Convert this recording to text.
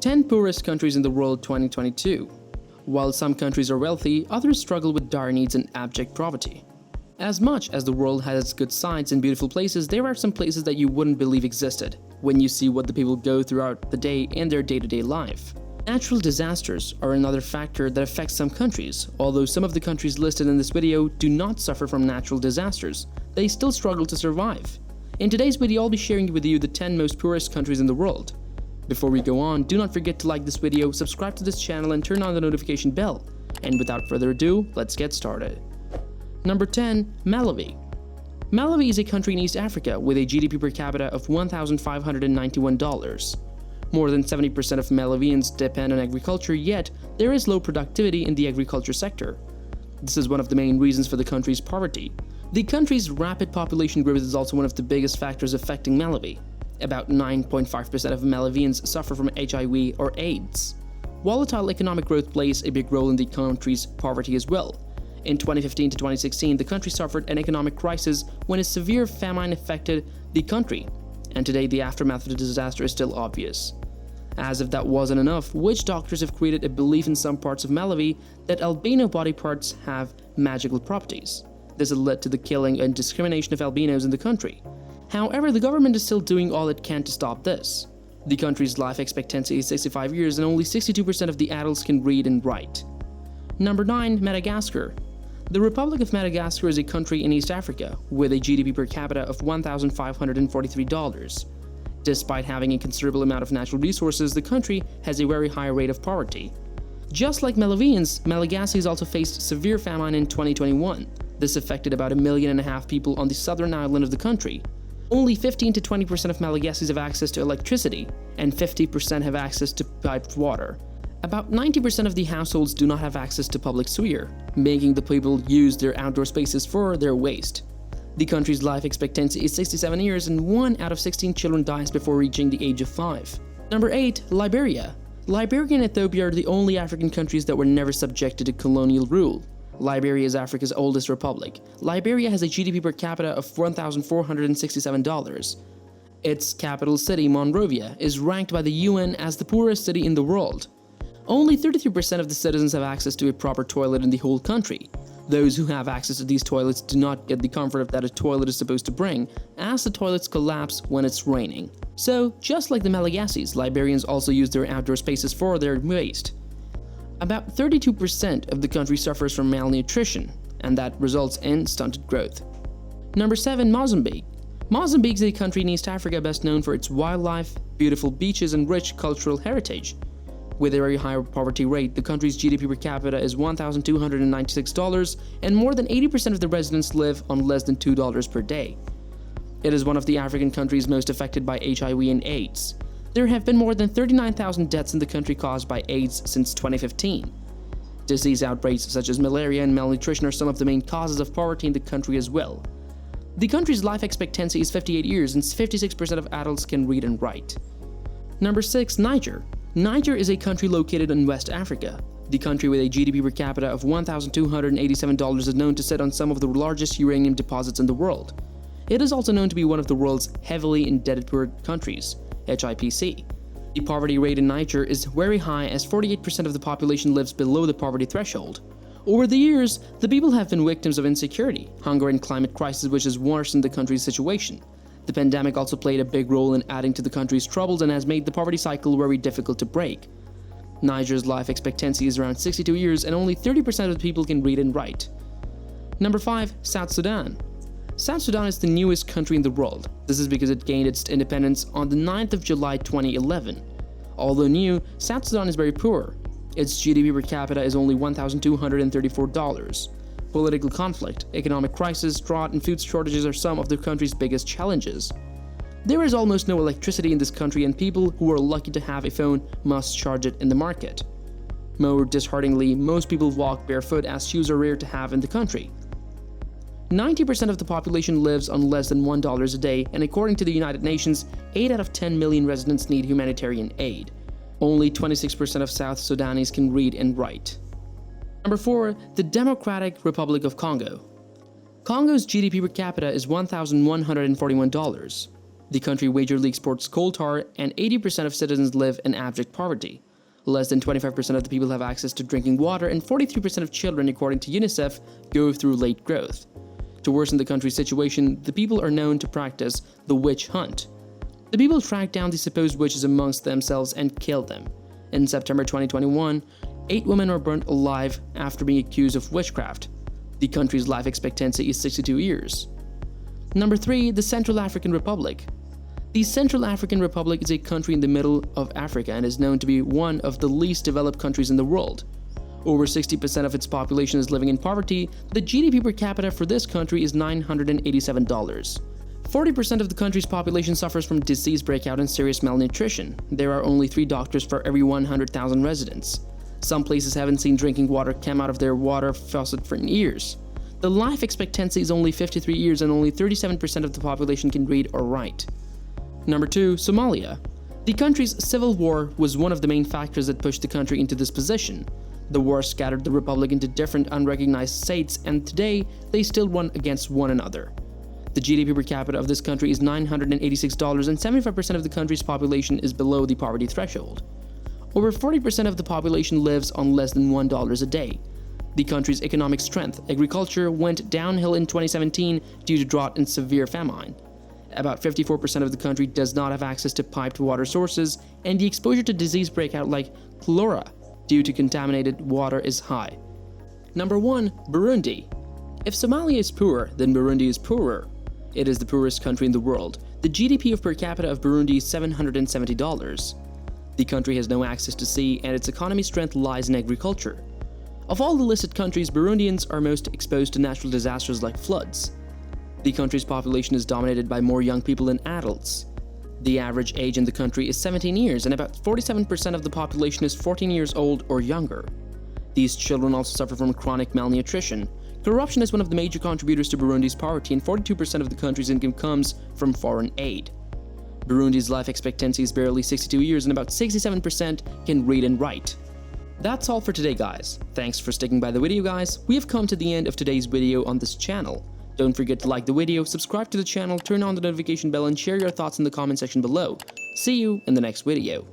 10 poorest countries in the world 2022. While some countries are wealthy, others struggle with dire needs and abject poverty. As much as the world has its good sides and beautiful places, there are some places that you wouldn't believe existed when you see what the people go throughout the day in their day-to-day life. Natural disasters are another factor that affects some countries. Although some of the countries listed in this video do not suffer from natural disasters, they still struggle to survive. In today's video, I'll be sharing with you the 10 most poorest countries in the world. Before we go on, do not forget to like this video, subscribe to this channel, and turn on the notification bell. And without further ado, let's get started. Number 10. Malawi. Malawi is a country in East Africa with a GDP per capita of $1,591. More than 70% of Malawians depend on agriculture, yet there is low productivity in the agriculture sector. This is one of the main reasons for the country's poverty. The country's rapid population growth is also one of the biggest factors affecting Malawi. About 9.5% of Malawians suffer from HIV or AIDS. Volatile economic growth plays a big role in the country's poverty as well. In 2015 to 2016, the country suffered an economic crisis when a severe famine affected the country, and today the aftermath of the disaster is still obvious. As if that wasn't enough, witch doctors have created a belief in some parts of Malawi that albino body parts have magical properties. This has led to the killing and discrimination of albinos in the country. However, the government is still doing all it can to stop this. The country's life expectancy is 65 years and only 62% of the adults can read and write. Number 9. Madagascar. The Republic of Madagascar is a country in East Africa with a GDP per capita of $1,543. Despite having a considerable amount of natural resources, the country has a very high rate of poverty. Just like Malawians, Malagasy also faced severe famine in 2021. This affected about 1.5 million people on the southern island of the country. Only 15 to 20% of Malagasys have access to electricity, and 50% have access to piped water. About 90% of the households do not have access to public sewer, making the people use their outdoor spaces for their waste. The country's life expectancy is 67 years and 1 out of 16 children dies before reaching the age of 5. Number 8. Liberia. Liberia and Ethiopia are the only African countries that were never subjected to colonial rule. Liberia is Africa's oldest republic. Liberia has a GDP per capita of $1,467. Its capital city, Monrovia, is ranked by the UN as the poorest city in the world. Only 33% of the citizens have access to a proper toilet in the whole country. Those who have access to these toilets do not get the comfort that a toilet is supposed to bring, as the toilets collapse when it's raining. So, just like the Malagasys, Liberians also use their outdoor spaces for their waste. About 32% of the country suffers from malnutrition, and that results in stunted growth. Number 7. Mozambique. Mozambique is a country in East Africa best known for its wildlife, beautiful beaches, and rich cultural heritage. With a very high poverty rate, the country's GDP per capita is $1,296, and more than 80% of the residents live on less than $2 per day. It is one of the African countries most affected by HIV and AIDS. There have been more than 39,000 deaths in the country caused by AIDS since 2015. Disease outbreaks such as malaria and malnutrition are some of the main causes of poverty in the country as well. The country's life expectancy is 58 years and 56% of adults can read and write. Number 6. Niger. Niger is a country located in West Africa. The country with a GDP per capita of $1,287 is known to sit on some of the largest uranium deposits in the world. It is also known to be one of the world's heavily indebted poor countries, HIPC. The poverty rate in Niger is very high as 48% of the population lives below the poverty threshold. Over the years, the people have been victims of insecurity, hunger, and climate crisis, which has worsened the country's situation. The pandemic also played a big role in adding to the country's troubles and has made the poverty cycle very difficult to break. Niger's life expectancy is around 62 years and only 30% of the people can read and write. Number 5. South Sudan. South Sudan is the newest country in the world. This is because it gained its independence on the 9th of July 2011. Although new, South Sudan is very poor. Its GDP per capita is only $1,234. Political conflict, economic crisis, drought, and food shortages are some of the country's biggest challenges. There is almost no electricity in this country, and people who are lucky to have a phone must charge it in the market. More dishearteningly, most people walk barefoot as shoes are rare to have in the country. 90% of the population lives on less than $1 a day, and according to the United Nations, 8 out of 10 million residents need humanitarian aid. Only 26% of South Sudanese can read and write. Number 4. The Democratic Republic of Congo. Congo's GDP per capita is $1,141. The country majorly exports coal tar, and 80% of citizens live in abject poverty. Less than 25% of the people have access to drinking water, and 43% of children, according to UNICEF, go through late growth. To worsen the country's situation, the people are known to practice the witch hunt. The people track down the supposed witches amongst themselves and kill them. In September 2021, 8 women were burnt alive after being accused of witchcraft. The country's life expectancy is 62 years. Number 3. The Central African Republic. The Central African Republic is a country in the middle of Africa and is known to be one of the least developed countries in the world. Over 60% of its population is living in poverty. The GDP per capita for this country is $987. 40% of the country's population suffers from disease breakout and serious malnutrition. There are only 3 doctors for every 100,000 residents. Some places haven't seen drinking water come out of their water faucet for years. The life expectancy is only 53 years and only 37% of the population can read or write. Number 2. Somalia. The country's civil war was one of the main factors that pushed the country into this position. The war scattered the republic into different unrecognized states, and today they still run against one another. The GDP per capita of this country is $986, and 75% of the country's population is below the poverty threshold. Over 40% of the population lives on less than $1 a day. The country's economic strength, agriculture, went downhill in 2017 due to drought and severe famine. About 54% of the country does not have access to piped water sources, and the exposure to disease breakout like cholera due to contaminated water is high. Number 1. Burundi. If Somalia is poor, then Burundi is poorer. It is the poorest country in the world. The GDP per capita of Burundi is $770. The country has no access to sea, and its economy strength lies in agriculture. Of all the listed countries, Burundians are most exposed to natural disasters like floods. The country's population is dominated by more young people than adults. The average age in the country is 17 years, and about 47% of the population is 14 years old or younger. These children also suffer from chronic malnutrition. Corruption is one of the major contributors to Burundi's poverty, and 42% of the country's income comes from foreign aid. Burundi's life expectancy is barely 62 years, and about 67% can read and write. That's all for today, guys. Thanks for sticking by the video, guys. We have come to the end of today's video on this channel. Don't forget to like the video, subscribe to the channel, turn on the notification bell, and share your thoughts in the comment section below. See you in the next video.